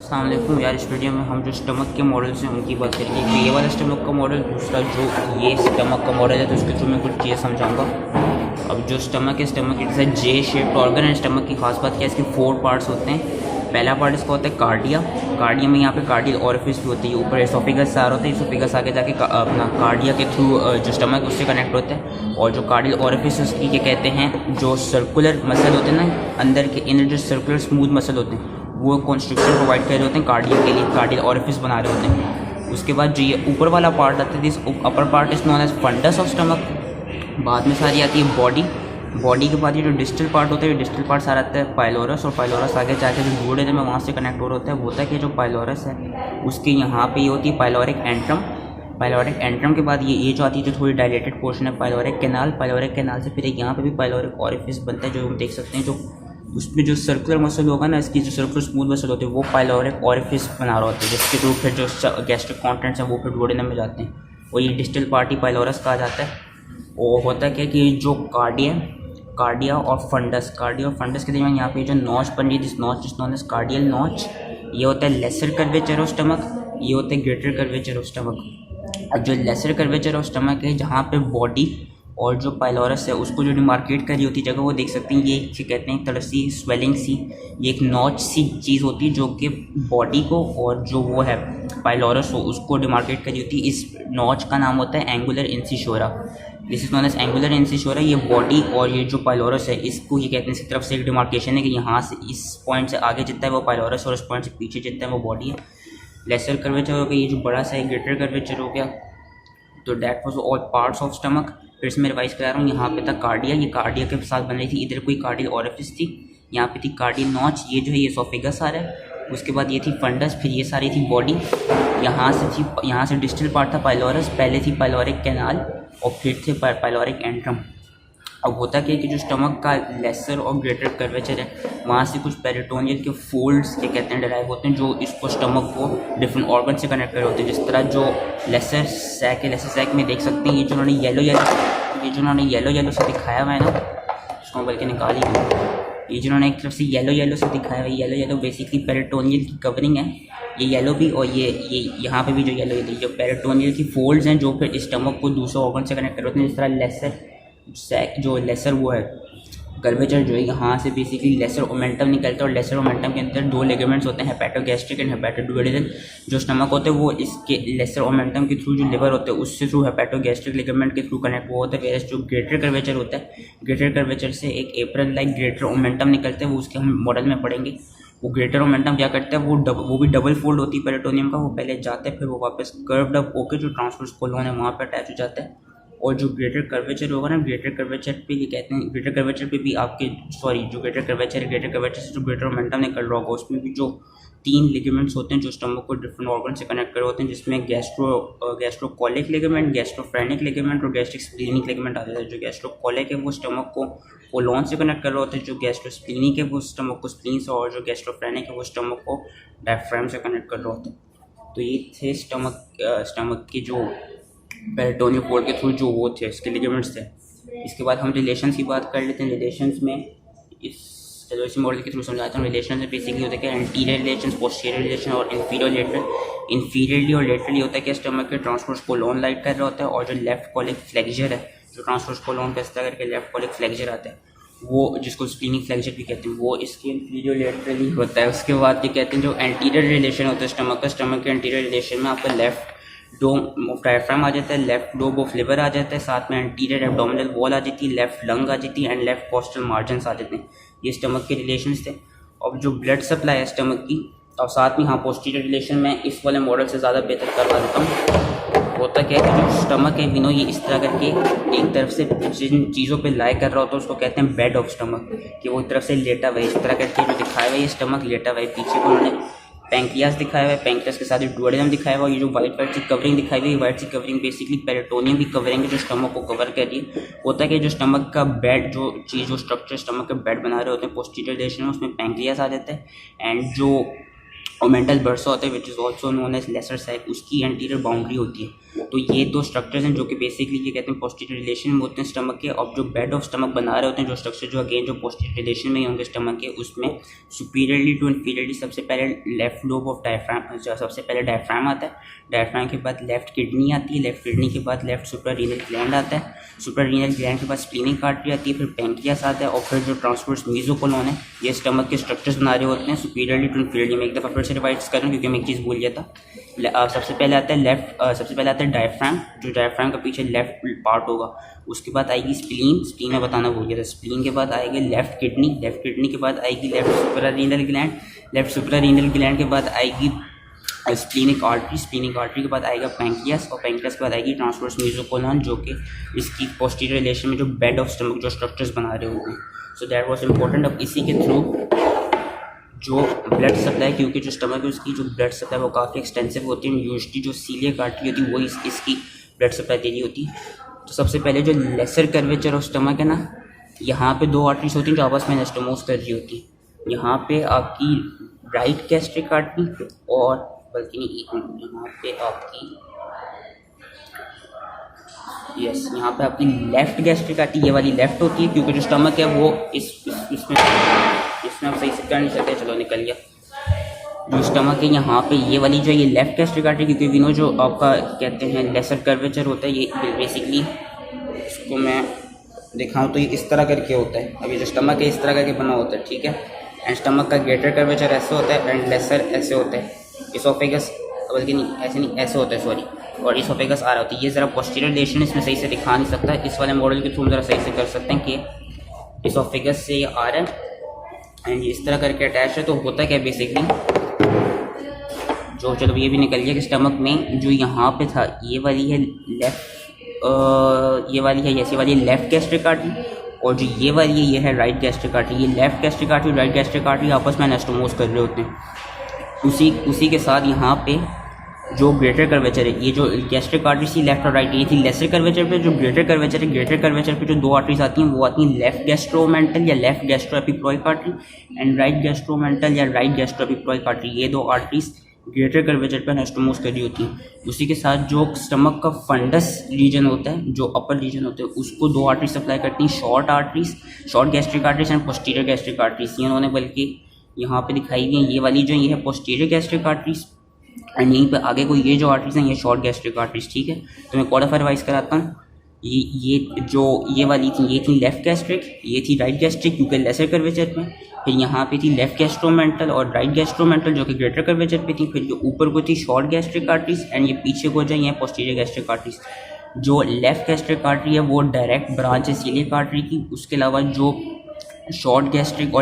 अस्सलाम वालेकुम यार। इस वीडियो में हम जो स्टमक के मॉडल्स हैं उनकी बात करेंगे। एक ये वाला स्टमक का मॉडल, दूसरा जो ये स्टमक का मॉडल है, तो उसके थ्रू मैं कुछ चीज़ें समझाऊंगा। अब जो स्टमक है, stomach it's a J shaped organ है। स्टमक की खास बात क्या है, इसके 4 पार्ट्स होते हैं। पहला पार्ट इसका होता है कार्डिया। कार्डिया में यहाँ पे कार्डियल ओरिफिस भी होती है। ऊपर एसोफेगस आ रहा होता है, एसोफेगस आगे जाके अपना कार्डिया के थ्रू जो स्टमक उससे कनेक्ट होता है। और जो कार्डियल ओरिफिस उसकी क्या कहते हैं, जो सर्कुलर मसल होते हैं ना, अंदर के इनर जो सर्कुलर स्मूथ मसल होते हैं, वो कॉन्स्ट्रक्शन प्रोवाइड कर रहे होते हैं कार्डिया के लिए, कार्डियल ओरिफिस बना रहे होते हैं। उसके बाद जो ये ऊपर वाला पार्ट आता है, this upper part is known as fundus of stomach. बाद में सारी आती है बॉडी। बॉडी के बाद ये जो डिस्टल पार्ट होता है, ये डिस्टल पार्ट सारा आता है पाइलोरस, और पाइलोरस आगे जाके जो जोड़े में वहाँ से कनेक्ट हो रहा होता है। वो होता है कि जो पाइलोरस है उसके यहाँ पे ये होती है पाइलोरिक एंट्रम। पाइलोरिक एंट्रम के बाद ये जो आती है, जो थोड़ी डायलेटेड पोर्शन है, पाइलोरिक कैनाल। पाइलोरिक कैनाल से फिर एक यहाँ पे भी पाइलोरिक ओरिफिस बनता है, जो हम देख सकते हैं। जो उसमें जो सर्कुलर मसल होगा ना, इसकी जो सर्कुलर स्मूथ मसल होती है, वो पाइलोरिक ओरिफिस बना रहा होता है, जिसके थ्रू फिर जो गैस्ट्रिक कॉन्टेंट्स हैं वो फिर डुओडेनम में जाते हैं, और ये डिस्टल पार्ट ही पाइलोरस कहा जाता है। और होता क्या कि जो कार्डिया और फंडस के दरमियान यहाँ पे जो नॉच बन रही है, this notch is known as cardiac notch. ये होता है लेसर कर्वेचर ऑफ स्टमक, ये होता है ग्रेटर कर्वेचर ऑफ स्टमक। अब जो लेसर कर्वेचर ऑफ स्टमक है, जहाँ पे बॉडी और जो पाइलोरस है उसको जो डिमार्केट कर रही होती जगह, वो देख सकते हैं। ये कहते हैं एक तरह सी स्वेलिंग सी, ये एक नॉच सी चीज़ होती है, जो कि बॉडी को और जो वो है पाइलोरस हो उसको डिमार्केट कर रही होती है। इस नॉच का नाम होता है angular incisura. This is known as angular incisura. ये बॉडी और ये जो पाइलोरस है, इसको ये कहते हैं, इसकी तरफ से एक डिमार्केशन है कि यहाँ से इस पॉइंट से आगे जितना है वो पाइलोरस, और इस पॉइंट से पीछे जितना है वो बॉडी है। लेसर कर्वेचर हो गया, ये जो बड़ा सा है ग्रेटर कर्वेचर हो गया। तो that was all parts of stomach. फिर से मैं रिवाइज करा रहा हूँ। यहाँ पे था कार्डिया, ये कार्डिया के साथ बन रही थी। इधर कोई कार्डियल ओरिफिस थी, यहाँ पे थी कार्डियल नॉच। ये जो है ये एसोफेगस आ रहा है। उसके बाद ये थी फंडस, फिर ये सारी थी बॉडी। यहाँ से डिस्टल पार्ट था पाइलोरस, पहले थी पाइलोरिक कैनाल, और फिर थे पाइलोरिक एंट्रम। अब होता क्या है कि जो स्टमक का लेसर और ग्रेटर कर्वेचर है, वहाँ से कुछ पेरिटोनियल के फोल्ड्स के कहते हैं डिराइव होते हैं, जो इसको स्टमक को डिफरेंट ऑर्गन से कनेक्ट कर रहे होते हैं। जिस तरह जो लेसर सैक है, लेसर सैक में देख सकते हैं, ये जो उन्होंने येलो से दिखाया हुआ है ना, उसको बल्कि निकाल ही दूँ। ये जिन्होंने एक तरफ से येलो से दिखाया हुआ है, येलो बेसिकली पेरिटोनियल की कवरिंग है। ये येलो भी, और ये यहाँ पे भी जो येलो है, जो पेरिटोनियल की फोल्ड्स हैं, जो फिर स्टमक को दूसरे ऑर्गन से कनेक्ट कर रहे होते हैं। जिस तरह लेसर सैक जो लेसर वो है कर्वेचर, जो है यहाँ से बेसिकली लेसर ओमेंटम निकलता है, और लेसर ओमेंटम के अंदर 2 लिगामेंट्स होते हैं, हेपेटोगैस्ट्रिक एंड हेपेटोडुओडेनल। जो स्टमक होते हैं वो इसके लेसर ओमेंटम के थ्रू, जो लिवर होते हैं उससे थ्रू हेपेटोगैस्ट्रिक लिगामेंट के थ्रू कनेक्ट हुआ होता है। वेरस जो ग्रेटर कर्वेचर होता है, ग्रेटर कर्वेचर से एक एप्रन लाइक ग्रेटर ओमेंटम निकलते हैं, वो उसके हम मॉडल में पढ़ेंगे। वो ग्रेटर मोमेंटम क्या करता है, वो भी डबल फोल्ड होती है पेरिटोनियम का। वो पहले जाता है, फिर वो वापस कर्व्ड अप होकर जो ट्रांसवर्स कोलन है वहाँ पर अटैच हो जाता है। और जो ग्रेटर कर्वेचर होगा ना, ग्रेटर कर्वेचर पे ये कहते हैं, ग्रेटर कर्वेचर पे भी आपके जो ग्रेटर कर्वेचर से जो ग्रेटर मोमेंटम निकल रहा होगा, उसमें भी जो 3 लिगामेंट्स होते हैं जो स्टमक को डिफरेंट ऑर्गन से कनेक्ट कर होते हैं, जिसमें गैस्ट्रोकोलिक लिगामेंट, गैस्ट्रोफ्रेनिक लिगामेंट और गैस्ट्रिक स्प्लीनिक लिगामेंट आ जाता है। जो गैस्ट्रोकोलिक है वो स्टमक को कोलोन से कनेक्ट कर रहे होते हैं, जो गैस्ट्रोस्प्लीनिक है वो स्टमक को स्प्लीन से, और जो गैस्ट्रोफ्रेनिक है वो स्टमक को डायफ्राम से कनेक्ट कर रहे होते हैं। तो ये थे स्टमक की जो पेरिटोनियल फोल्ड के थ्रू जो वो थे, इसके लिगामेंट्स थे। इसके बाद हम रिलेशंस की बात कर लेते हैं। रिलेशंस में इसी मॉडल के थ्रू समझाता हूँ। रिलेशन में बेसिकली होता है कि एंटीरियर रिलेशन, पोस्टीरियर रिलेशन और इंफीरियर लेटरल। इंफीरियरली और लेटरली होता है कि स्टमक के ट्रांसवर्स कोलोन लाइट कर रहा होता है, और जो लेफ्ट कॉलिक फ्लेक्सर है, जो ट्रांसवर्स कोलोन का इस्तेमाल करके लेफ्ट कॉलिक फ्लेक्सर आता है, वो जिसको स्प्लीनिक फ्लेक्सर भी कहते हैं, वो इसके इंफीरियर लेटरली होता है। उसके बाद ये कहते हैं जो एंटीरियर रिलेशन होता है स्टमक के एंटीरियर रिलेशन में आपका लेफ्ट डोम ऑफ डायफ्राम आ जाता है, लेफ्ट लोब ऑफ लिवर आ जाता है, साथ में एंटीरियर एब्डोमिनल वॉल आ जाती है, लेफ्ट लंग आ जाती है, एंड लेफ्ट कोस्टल मार्जिन्स आ जाते हैं। ये स्टमक के रिलेशंस थे। अब जो ब्लड सप्लाई है स्टमक की, और साथ में हाँ पोस्टीरियर रिलेशन में इस वाले मॉडल से ज़्यादा बेहतर करवा देता हूँ। होता क्या है कि जो स्टमक है विनो, ये इस तरह करके एक तरफ से जिन चीज़ों पे लाई कर रहा होता है उसको कहते हैं बेड ऑफ स्टमक, कि वो एक तरफ से लेटा हुआ है। इस तरह करके जो दिखाया हुआ है ये स्टमक लेटा हुआ है। पीछे को उन्होंने पैंक्रियास दिखाया हुआ है, पैंक्रियास के साथ डुओडेनम दिखाया हुआ है। ये जो वाइट सी कवरिंग दिखाई हुई है, वाइट सी कवरिंग बेसिकली पेरिटोनियम की कवरिंग है जो स्टमक को कवर कर रही है। होता है कि जो स्टमक का बेड, जो स्ट्रक्चर स्टमक का बेड बना रहे होते हैं पोस्टीरियर रिलेशन में, उसमें पैंक्रियास आ जाता है, एंड जो ओमेंटल बर्सा होता है which is also known as lesser sac, उसकी एंटीरियर बाउंड्री होती है। तो ये दो स्ट्रक्चर्स हैं जो कि बेसिकली ये कहते हैं पोस्टीरियर रिलेशन में होते हैं स्टमक के, और जो बेड ऑफ स्टमक बना रहे होते हैं जो स्ट्रक्चर जो अगेन जो पोस्टीरियर रिलेशन में ही होंगे स्टमक के, उसमें सुपीरियरली टू इन्फीरियरली सबसे पहले लेफ्ट लोब ऑफ डायफ्राम, सबसे पहले डायफ्राम आता है, डायफ्राम के बाद लेफ्ट किडनी आती है, लेफ्ट किडनी के बाद लेफ्ट सुप्रारीनल ग्लैंड आता है, सुप्रारीनल ग्लैंड के बाद स्प्लीनिक आर्टरी आती है, फिर पैंक्रियास आता है, और फिर जो ट्रांसवर्स मीजोकोलोन है, ये स्टमक के स्ट्रक्चर्स बना रहे होते हैं सुपीरियरली टू इन्फीरियरली। मैं एक दफ़ा फिर से रिवाइज कर रहा हूँ क्योंकि मैं एक चीज़ भूल गया था। सबसे पहले आता है सबसे पहले आता है डायफ्राम, जो डायफ्राम का पीछे लेफ्ट पार्ट होगा, उसके बाद आएगी स्प्लीन, स्प्लीन में बताना भूल गया था, स्प्लीन के बाद आएगी लेफ्ट किडनी, लेफ्ट किडनी के बाद आएगी left suprarenal gland, left suprarenal gland के बाद आएगी स्प्लीनिक आर्टरी, स्प्लीनिक आर्टरी के बाद आएगा पैंक्रियास, और पैंक्रियास के बाद आएगी ट्रांसवर्स मीजोकोलोन, जो कि इसकी पोस्टीरियर रिलेशन में जो बेड ऑफ स्टमक जो स्ट्रक्चर्स बना रहे होंगे। सो दैट वाज इंपॉर्टेंट। अब इसी के थ्रू जो ब्लड सप्लाई, क्योंकि जो स्टमक है उसकी जो ब्लड सप्लाई वो काफ़ी एक्सटेंसिव होती है, यूजुअली जो सीलियक आर्टरी होती है वो इसकी ब्लड सप्लाई दे रही होती है। तो सबसे पहले जो लेसर कर्वेचर ऑफ स्टमक है ना, यहाँ पे दो आर्टरीज होती हैं जो आपस में एनास्टोमोस कर रही होती है। यहाँ पे आपकी राइट गैस्ट्रिक आर्टरी और बल्कि यहाँ पे आपकी यहाँ पे आपकी लेफ्ट गैस्ट्रिक आर्टरी, ये वाली लेफ्ट होती है, क्योंकि जो स्टमक है वो इसमें हम सही से कर नहीं सकते, चलो निकल गया। जो स्टमक है यहाँ पे ये वाली जो ये लेफ्ट गैस्ट्रिक आर्टरी, क्योंकि विनो जो आपका कहते हैं लेसर कर्वेचर होता है, ये बेसिकली इसको मैं दिखाऊँ तो ये इस तरह करके होता है। अब ये जो स्टमक है इस तरह करके बना होता है, ठीक है, एंड स्टमक का ग्रेटर कर्वेचर ऐसे होता है एंड लेसर ऐसे होता है, इसोफेगस बल्कि नहीं ऐसे नहीं ऐसे होता है सॉरी, और इसोफेगस आ रहा होता है। ये ज़रा पोस्टीरियर रिलेशन इसमें सही से दिखा नहीं सकता, इस वाले मॉडल के थ्रू ज़रा सही से कर सकते हैं कि इसोफेगस से ये आ रहा है एंड इस तरह करके अटैच है। तो होता क्या बेसिकली, जो चलो ये भी निकल गया कि स्टमक में जो यहाँ पे था ये वाली है लेफ्ट, ये वाली है जैसे वाली लेफ्ट गैस्ट्रिक आर्टरी, और जो ये वाली है ये है राइट गैस्ट्रिक आर्टरी। ये left gastric artery right gastric artery आपस में एनास्टोमोस कर रहे होते हैं। उसी के साथ यहाँ पे जो ग्रेटर कर्वेचर है, ये जो गैस्ट्रिक आर्टरी थी लेफ्ट और राइट, ये थी लेसर कर्वेचर पे। जो ग्रेटर कर्वेचर है, ग्रेटर कर्वेचर पे जो दो आर्टरीज आती हैं वो आती हैं लेफ्ट गैस्ट्रोमेंटल या लेफ्ट गैस्ट्रोएपिप्लॉइक आर्टरी एंड राइट गैस्ट्रोमेंटल या राइट गैस्ट्रोएपिप्लॉइक आर्टरी। ये दो आर्टरीज ग्रेटर कर्वेचर पे एनास्टोमोस कर रही होती हैं। उसी के साथ जो स्टमक का फंडस रीजन होता है, जो अपर रीजन होता है, उसको दो आर्टरीज सप्लाई करती हैं, short arteries, short gastric arteries and posterior gastric arteries. इन्होंने बल्कि यहाँ पे दिखाई दी है, ये वाली जो ये है पोस्टीरियर गैस्ट्रिक आर्टरीज एंड यहीं पे आगे को ये जो आर्टरीज हैं ये शॉर्ट गैस्ट्रिक आर्टरीज, ठीक है। तो मैं क्वालिफाई रिवाइज कराता हूँ। ये वाली थी, ये थी लेफ्ट गैस्ट्रिक, ये थी राइट गैस्ट्रिक क्योंकि लेसर कर्वेचर में, फिर यहाँ पे थी लेफ्ट गैस्ट्रोमेंटल और राइट गैस्ट्रोमेंटल जो कि ग्रेटर कर्वेचर पे थी, फिर जो ऊपर को थी शॉर्ट गैस्ट्रिक आर्टरीज एंड ये पीछे को जाए ये पोस्टीरियर गैस्ट्रिक आर्टरीज। जो लेफ्ट गैस्ट्रिक आर्टरी है वो डायरेक्ट ब्रांच है सीलियक आर्टरी की। उसके अलावा जो शॉर्ट गैस्ट्रिक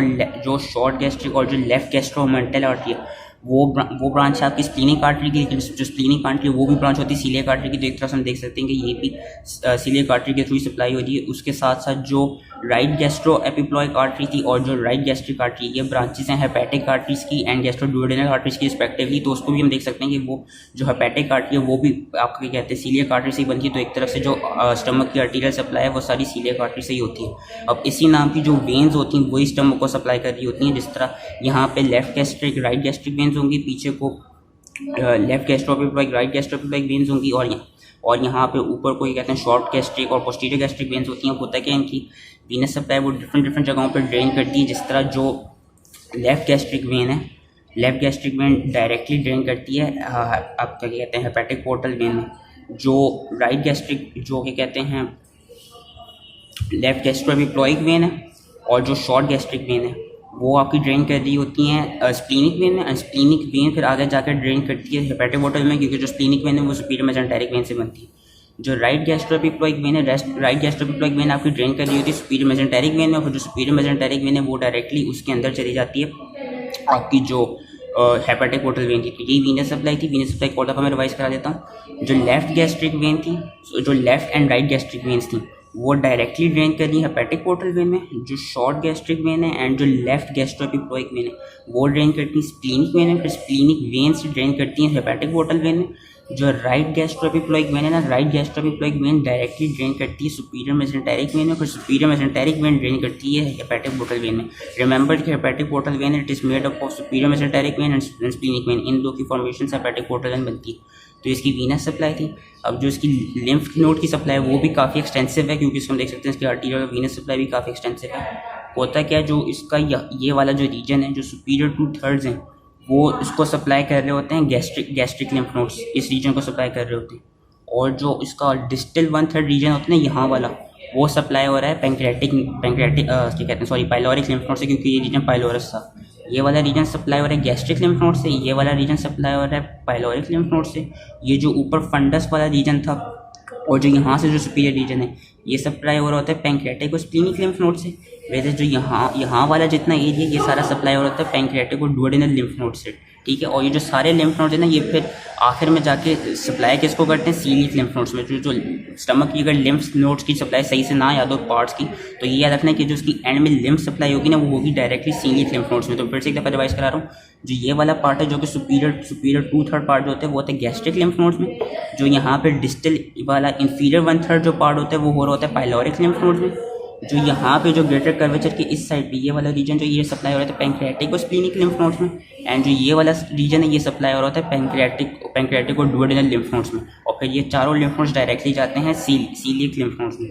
और जो लेफ्ट गैस्ट्रोमेंटल आर्टरी है वो ब्रांच है आपकी स्प्लीनिक आर्टरी की, लेकिन जो स्प्लीनिक आर्टरी है वो भी ब्रांच होती है सीलियक आर्टरी की। तो एक तरह से हम देख सकते हैं कि ये भी सीलियक आर्टरी के थ्रू सप्लाई हो रही है। उसके साथ साथ जो राइट गैस्ट्रो एपिप्लॉइक आर्टरी थी और जो राइट गैस्ट्रिक आर्टरी, ये ब्रांचेस हैं हेपेटिक आर्टरीज की एंड गैस्ट्रोड्यूडेनल आर्टरीज की रिस्पेक्टिवली। तो उसको भी हम देख सकते हैं कि वो जो हेपेटिक आर्टरी है वो भी आपको क्या कहते हैं सीलियक आर्टरी से ही बनती है। तो एक तरफ से जो स्टमक की आर्टीरियल सप्लाई है वो सारी सीलियक आर्टरी से ही होती है। अब इसी नाम की जो वेन्स होती हैं वही स्टमक को सप्लाई कर रही होती हैं। जिस तरह यहाँ पे left gastric right gastric veins होंगी, पीछे को लेफ्ट गैस्ट्रोएपिप्लॉइक राइट गैस्ट्रोएपिप्लॉइक वेन्स होंगी, और यहाँ पे ऊपर को ये कहते हैं शॉर्ट गैस्ट्रिक और पोस्टीरियर गैस्ट्रिक वेन्स होती हैं। होता है कि इनकी वीनस सप्लाई वो डिफरेंट जगहों पर ड्रेन करती है। जिस तरह जो लेफ्ट गैस्ट्रिक वेन है, left gastric when directly drain करती है आप क्या कहते हैं हेपेटिक पोर्टल वेन में। जो राइट गैस्ट्रिक जो क्या कहते हैं लेफ्ट गैस्ट्रोएपिप्लॉइक वेन है, और जो शॉर्ट गैस्ट्रिक वेन है वो आपकी ड्रेन कर रही होती हैं स्प्लीनिक वेन में। स्प्लीनिक वेन फिर आगे जाकर ड्रेन करती है हेपेटिक पोर्टल में, क्योंकि जो स्प्लीनिक वेन है वो सुपीरियर मेसेंटेरिक वेन से बनती है। जो राइट गैस्ट्रोएपिप्लॉइक वेन है, राइट गैस्ट्रोएपिप्लॉइक वेन आपकी ड्रेन कर रही होती है सुपीरियर मेसेंटेरिक वेन में, और जो सुपीरियर मेसेंटेरिक वेन है वो डायरेक्टली उसके अंदर चली जाती है आपकी जो हेपेटिक पोर्टल वेन थी। तो यही वीनस सप्लाई थी। वीनस सप्लाई कोड मैं रिवाइज करा देता हूँ। जो लेफ्ट गैस्ट्रिक वेन थी, जो left and right gastric veins थी वो डायरेक्टली ड्रेन कर रही है हेपेटिक पोर्टल वेन में। जो शॉर्ट गैस्ट्रिक वेन है एंड जो लेफ्ट गैस्ट्रोएपिप्लॉइक वेन है वो ड्रेन करती है स्प्लीनिक वेन में, फिर स्प्लीनिक वेन से ड्रेन करती हैं हेपेटिक पोर्टल वेन में। जो राइट गैस्ट्रोएपिप्लॉइक वेन है ना, राइट गैस्ट्रोएपिप्लॉइक वेन डायरेक्टली ड्रेन करती है सुपीरियर मेसेंटेरिक वेन में, फिर सुपीरियर मेसेंटेरिक वेन ड्रेन करती है हेपेटिक पोर्टल वेन में। रिमेंबर कि hepatic portal vein it is made up of superior mesenteric vein and splenic vein, इन दो की फॉर्मेशन से हेपेटिक पोर्टल वेन बनती है। तो इसकी वीनस सप्लाई थी। अब जो इसकी लिम्फ नोड की सप्लाई वो भी काफ़ी एक्सटेंसिव है, क्योंकि इसको हम देख सकते हैं इसकी आर्टीरियल और वीनस सप्लाई भी काफ़ी एक्सटेंसिव है। होता क्या, जो इसका ये वाला जो रीजन है, जो सुपीरियर 2/3 हैं, वो इसको सप्लाई कर रहे होते हैं गैस्ट्रिक लिम्फ नोड्स, इस रीजन को सप्लाई कर रहे होते हैं। और जो इसका डिस्टल 1/3 रीजन होता है ना, यहाँ वाला, वो सप्लाई हो रहा है पैंक्रियाटिक क्या कहते हैं, सॉरी, पाइलोरिक लिम्फ नोड से, क्योंकि ये रीजन पाइलोरस था। ये वाला रीजन सप्लाई हो रहा है गैस्ट्रिक लिम्फ नोड से, ये वाला रीजन सप्लाई हो रहा है पाइलोरिक लिम्फ नोड से। ये जो ऊपर फंडस वाला रीजन था और जो यहाँ से जो सुपीरियर रीजन है, ये सप्लाई हो रहा होता है पैंक्रियाटिक और स्प्लीनिक लिम्फ नोड से। वैसे जो यहाँ वाला जितना एरिया, ये सारा सप्लाई हो रहा होता है पैंक्रियाटिक और डुओडेनल लिम्फ नोड से, ठीक है। और ये जो सारे लिम्फ नोड्स हैं ना, ये फिर आखिर में जाके सप्लाई किसको करते हैं, सीलिक लिम्फ नोड्स में। जो स्टमक की अगर लिम्फ नोड्स की सप्लाई सही से ना याद हो पार्ट्स की, तो ये याद रखना है कि जो उसकी एंड में लिम्फ सप्लाई होगी ना, वो होगी डायरेक्टली सीलिक लिम्फ नोड्स में। तो फिर से एक दफ़ा रिवाइज करा रहा हूँ, जो ये वाला पार्ट है, जो कि सुपीरियर 2/3 पार्ट जो होते हैं, वो होते हैं गैस्ट्रिक लिम्फ नोड्स में। जो यहाँ पर डिस्टल वाला इंफीरियर 1/3 जो पार्ट होता है, वो हो रहा होता है पाइलोरिक लिम्फ नोड्स में। जो यहाँ पे जो ग्रेटर कर्वेचर के इस साइड पे ये वाला रीजन, जो ये सप्लाई हो रहा है पैंक्रियाटिक और स्प्लीनिक लिम्फ नोड्स में। एंड जो ये वाला रीजन है, ये सप्लाई हो रहा होता है पैंक्रियाटिक और डुओडेनल लिम्फ नोड्स में। और फिर ये चारों लिम्फ नोड्स डायरेक्टली जाते हैं सीलिक लिम्फ नोड्स में।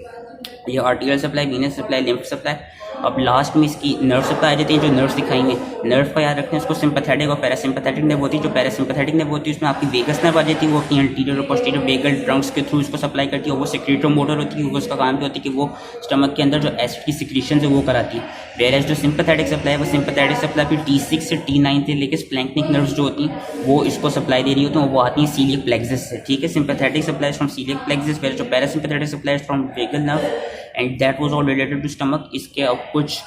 ये arterial supply, Venus supply, lymph supply. अब लास्ट में इसकी नर्व सप्लाई आ जाती है, जो नर्व्स दिखाएंगे। नर्व का याद रखते हैं, उसको सिंपैथेटिक और पैरासिम्पैथेटिक नर्व होती है। जो पैरासिम्पैथेटिक नर्व होती है, उसमें आपकी वेगस नर्व आ जाती है, वो अपनी एंटीरियर और पोस्टीरियर वेगल ट्रंक्स के थ्रू इसको सप्लाई करती है। और वो सेक्रेटोमोटर होती है, उसका काम भी होती है कि वो स्टमक के अंदर जो एसिड की सिक्रीशन है वो कराती है। वेयरएज जो सिंपैथेटिक सप्लाई है, वो सिंपैथेटिक सप्लाई फिर T6 से T9 से लेकर स्प्लैंक्निक नर्व्स जो होती हैं, वो इसको सप्लाई दे रही होती हैं, वो आती हैं सीलियक प्लेक्सस से, ठीक है। Sympathetic supply from celiac plexus, where जो parasympathetic supply from vagal nerve, and that was all related to stomach. इसके अब कुछ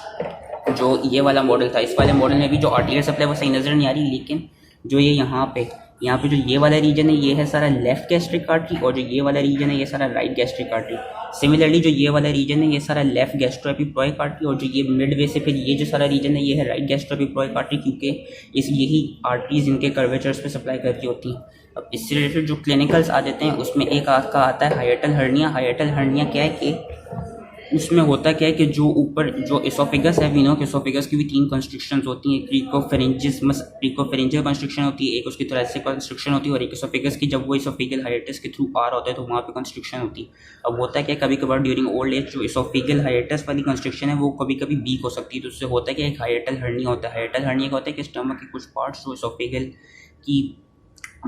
जो ये वाला मॉडल था, इस वाले मॉडल में भी जो आर्टीरियल सप्लाई वो सही नज़र नहीं आ रही, लेकिन जो ये यहाँ पे जो ये वाला रीजन है, ये है सारा लेफ्ट गैस्ट्रिक आर्टरी, और जो ये वाला रीजन है, ये सारा राइट गैस्ट्रिक आर्टरी। सिमिलरली जो ये वाला रीजन है, ये सारा लेफ्ट गैस्ट्रोएपिप्लॉइक आर्टरी, और जो ये मिडवे से फिर ये जो सारा रीजन है, ये है राइट गैस्ट्रोएपिप्लॉइक आर्टरी, क्योंकि यही आर्टरीज इनके कर्वेचर्स पे सप्लाई करती होती हैं। अब इससे रिलेटेड जो क्लिनिकल्स आ जाते हैं, उसमें एक आपका आता है हाइएटल हर्निया। हाइएटल हर्निया क्या है कि उसमें होता क्या है कि जो ऊपर जो एसोफेगस है, वी नो कि एसोफेगस की भी 3 कंस्ट्रक्शंस होती हैं। प्रीकोफेरेंजियल कंस्ट्रक्शन होती है, एक उसकी थोरेसिक कंस्ट्रक्शन होती है, और एक एसोफेगस की जब वो एसोफेगल हाइएटस के थ्रू आ रहा होता है तो वहाँ पे कंस्ट्रक्शन होती है। अब होता है क्या, कभी कभार ड्यूरिंग ओल्ड एज जो एसोफेगल हाइएटस वाली कंस्ट्रक्शन है वो कभी कभी वीक हो सकती है, तो उससे होता है कि एक हाइएटल हर्निया होता है। हाइएटल हर्निया का होता है कि स्टमक के कुछ पार्ट्स जो एसोफेगल की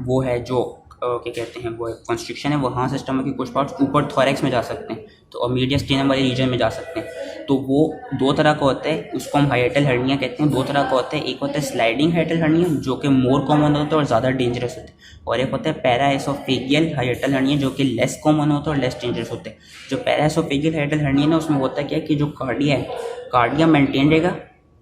वो है, जो क्या कहते हैं, वो कंस्ट्रक्शन है, वहाँ से स्टमक के कुछ पार्ट्स ऊपर थोरैक्स में जा सकते हैं, तो और मीडियस्टेनम वाले रीजन में जा सकते हैं। तो वो 2 तरह का होता है, उसको हम हाइएटल हर्निया कहते हैं। 2 तरह का होता है, एक होता है स्लाइडिंग हाइएटल हर्निया, जो कि मोर कॉमन होता है और ज़्यादा डेंजरस होता है, और एक होता है पैराएसोफेगियल हाइएटल हर्निया, जो कि लेस कॉमन होता है और लेस डेंजरस होता है। जो पैराएसोफेगियल हाइएटल हर्निया ना, उसमें होता क्या है कि जो कार्डिया मेंटेन रहेगा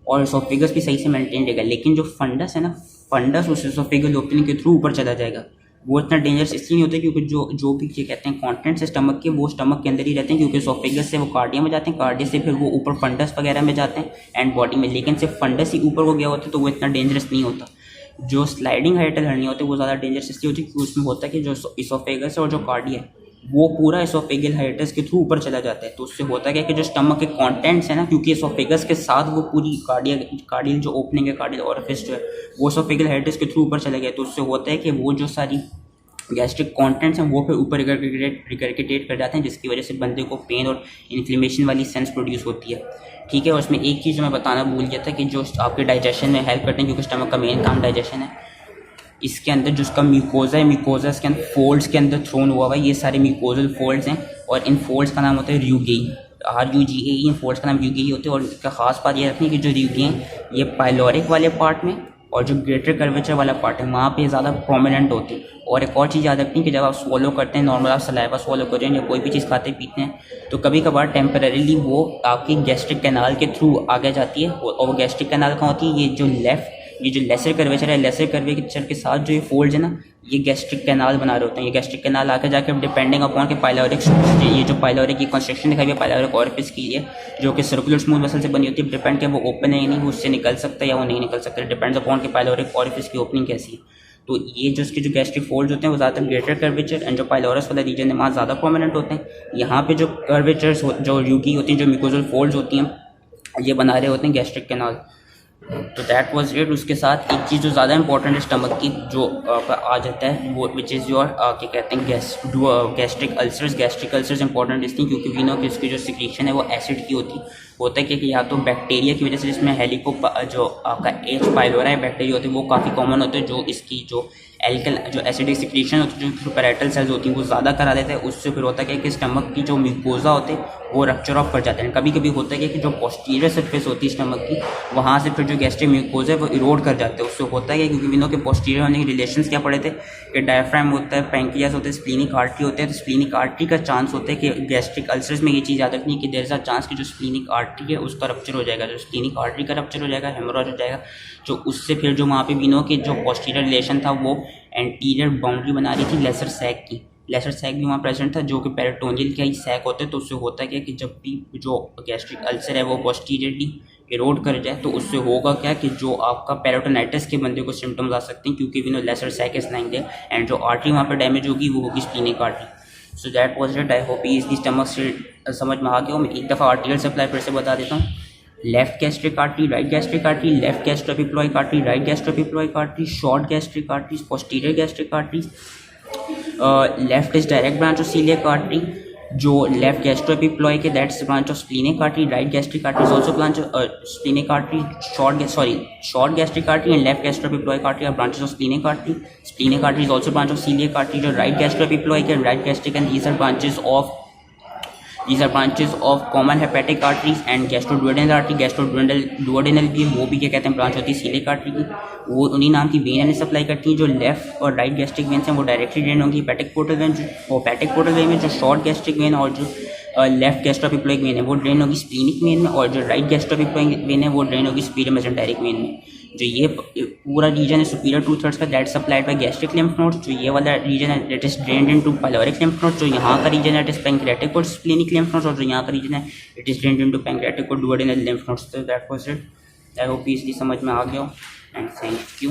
और एसोफेगस भी सही से मेंटेन रहेगा, लेकिन जो फंडस है ना, फंडस उस एसोफेगल ओपनिंग के थ्रू ऊपर चला जाएगा। वो इतना डेंजरस इसलिए नहीं होता क्योंकि जो भी क्या कहते हैं कॉन्टेंट्स है स्टमक के, वो स्टमक के अंदर ही रहते हैं, क्योंकि एसोफेगस से वो कार्डिया में जाते हैं, कार्डिया से फिर वो ऊपर फंडस वगैरह में जाते हैं एंड बॉडी में, लेकिन सिर्फ फंडस ही ऊपर को गया होता है तो वो इतना डेंजरस नहीं होता। जो स्लाइडिंग हाइएटल हर्निया होती है वो ज़्यादा डेंजरस इसलिए होती है क्योंकि उसमें होता है कि जो एसोफेगस है और जो कार्डिया है वो पूरा एसोफेगल हाइएटस के थ्रू ऊपर चला जाता है। तो उससे होता है कि जो स्टमक के कंटेंट्स है ना, क्योंकि एसोफेगस के साथ वो पूरी कार्डियल जो ओपनिंग है, कार्डियल ओरिफिस जो है, वो एसोफेगल हाइएटस के थ्रू ऊपर चला गया, तो उससे होता है कि वो जो सारी गैस्ट्रिक कंटेंट्स हैं वो फिर ऊपर रिकर्किटेट कर जाते हैं, जिसकी वजह से बंदे को पेन और इन्फ्लेमेशन वाली सेंस प्रोड्यूस होती है, ठीक है। और उसमें एक चीज़ मैं बताना भूल गया था कि जो आपके डाइजेशन में हेल्प करते हैं, क्योंकि स्टमक का मेन काम डाइजेशन है। इसके अंदर जो उसका म्यूकोजा है, म्यूकोजा इसके अंदर फोल्ड्स के अंदर थ्रोन हुआ हुआ है, ये सारे म्यूकोजल फोल्ड्स हैं, और इन फोल्ड्स का नाम होता है RUGAE, RUGAE। इन फोल्ड्स का नाम RUGAE होते हैं। और इसका खास बात ये रखनी है कि जो RUGAE हैं ये पाइलोरिक वाले पार्ट में और जो ग्रेटर कर्वेचर वाला पार्ट है वहाँ पे ज़्यादा प्रोमिनेंट होती है। और एक और चीज़ याद रखनी है कि जब आप स्वॉलो करते हैं, नॉर्मल आप सलाइवा स्वॉलो कर रहे हैं या कोई भी चीज़ खाते पीते हैं, तो कभी कभार टेम्परेरीली वो आपकी गैस्ट्रिक कैनाल के थ्रू आगे जाती है, और वो गैस्ट्रिक कैनाल कहाँ होती है, ये जो लेसर कर्वेचर है, लेसर कर्वेचर के साथ जो ये फोल्ड्स है ना, ये गैस्ट्रिक कैनाल बना रहे होते हैं। ये गैस्ट्रिक कैनाल आके जाके डिपेंडिंग अपॉन के पाइलोरिक, ये जो पाइलोरिक की कंस्ट्रक्शन दिखाई है पाइलोरिक ओरिफिस की है, जो कि सर्कुलर स्मूथ मसल से बनी होती है, डिपेंड कि वो ओपन है या नहीं, वो उससे निकल सकता है या वो नहीं निकल सकता, डिपेंड्स अपॉन के पाइलोरिक ओरिफिस की ओपनिंग कैसी है। तो ये जो इसके जो गैस्ट्रिक फोल्ड्स होते हैं वो ज़्यादातर ग्रेटर कर्वेचर एंड जो पाइलोरस वाला रीजन है वहाँ ज़्यादा प्रोमिनेंट होते हैं। यहाँ पे जो कर्वेचर्स जो यूकी होती हैं, जो म्यूकोजल फोल्ड्स होती हैं, ये बना रहे होते हैं गैस्ट्रिक कैनाल। तो दैट वाज इट। उसके साथ एक चीज़ जो ज़्यादा इंपॉर्टेंट है स्टमक की जो आ जाता है वो विच इज़ योर क्या कहते हैं gastric ulcers. Gastric ulcers important इसलिए क्योंकि वी नो कि इसकी जो सिक्रीशन है वो एसिड की होता है कि या तो बैक्टीरिया की वजह से, जिसमें हेलिको जो आपका एच पाइलोरा बैक्टीरिया होते हैं वो काफ़ी कॉमन होते हैं, जो इसकी जो जो एसिडिक सिक्रीशन होती है जो पैरेटल सेल्स होती हैं वो ज़्यादा करा देते हैं। उससे फिर होता है कि स्टमक की जो म्यूकोजा होते हैं वो रप्चर ऑफ कर जाते हैं। कभी कभी होता है कि जो पोस्टीरियर सरफेस होती है स्टमक की, वहाँ से फिर जो गैस्ट्रिक म्यूकोजा है वो इरोड कर जाते हैं। उससे होता है क्योंकि विनो के पोस्टीरियर होने के रिलेशंस क्या पड़े थे कि डायफ्राम होता है, पैंक्रियास होता है, स्प्लीनिक आर्टरी होते हैं। तो स्प्लीनिक आर्टरी का चांस होता है कि गैस्ट्रिक अल्सर्स में ये चीज़ याद रखनी है कि देयर इज अ चांस कि जो स्प्लीनिक आर्टरी है उसका रप्चर हो जाएगा। जो स्प्लीनिक आर्टरी का रप्चर हो जाएगा, हेमोरेज हो जाएगा, जो उससे फिर जो वहाँ पे विनो के जो पोस्टीरियर रिलेशन था वो एंटीरियर बाउंड्री बना रही थी लेसर सैक की। लेसर सैक भी वहाँ प्रेजेंट था जो कि पेरिटोनियल का ही सैक होता है। तो उससे होता है क्या कि जब भी जो गैस्ट्रिक अल्सर है वो पोस्टीरियरली इरोड कर जाए तो उससे होगा क्या कि जो आपका पेरिटोनाइटिस के बंदे को सिम्टम्स आ सकते हैं, क्योंकि we know lesser sac is lying there and जो आर्टरी वहाँ पर डैमेज होगी वो होगी splenic artery. So that was it. I hope easily stomach से समझ में आ गया हो। मैं एक दफ़ा आर्टिकल सप्लाई फिर से बता देता हूँ। Left gastric artery, right gastric artery, left gastroepiploic artery, right gastroepiploic artery, short gastric arteries, posterior gastric arteries, left is direct branch of celiac artery. जो लेफ्ट गैस्ट्रोएपिक्लोइक है that's branch of splenic artery, right gastric artery is also branch of splenic artery, short gastric artery and left gastroepiploic artery are branches of splenic artery. Splenic artery is also branch of celiac artery. जो right गैस्ट्रोएपिक्लोइक है, right gastric and these are branches of common hepatic arteries and gastroduodenal artery। gastroduodenal भी वो भी क्या कहते हैं branch होती है सीलिक आर्टरी की। वो उन्हीं नाम की वेन सप्लाई करती हैं। जो लेफ्ट और राइट गैस्ट्रिक वेन हैं वो डायरेक्टली ड्रेन होंगी हेपेटिक पोर्टल वेन। वो हेपेटिक पोर्टल वेन में जो शॉर्ट गैस्ट्रिक वेन और जो लेफ्ट गैस्ट्रोएपिक्लोइक वेन है वो ड्रेन होगी स्प्लीनिक वेन में, और जो राइट गैस्ट्रोएपिक्लोइक वेन है वो ड्रेन होगी सुपीरियर मेसेंटेरिक वेन में। जो ये पूरा रीजन है सुपीरियर 2/3 का that supplied by gastric lymph nodes. जो ये वाला रीजन है that is drained into pyloric lymph nodes. जो यहाँ का रीजन है इट इज पैंक्रियाटिक और स्प्लीनिक लिम्फ नोड्स, और जो यहाँ का रीजन है it is drained into pancreatic और डुओडेनल लिम्फ नोड्स। तो that was it. I hope easily समझ में आ गया हो एंड थैंक यू।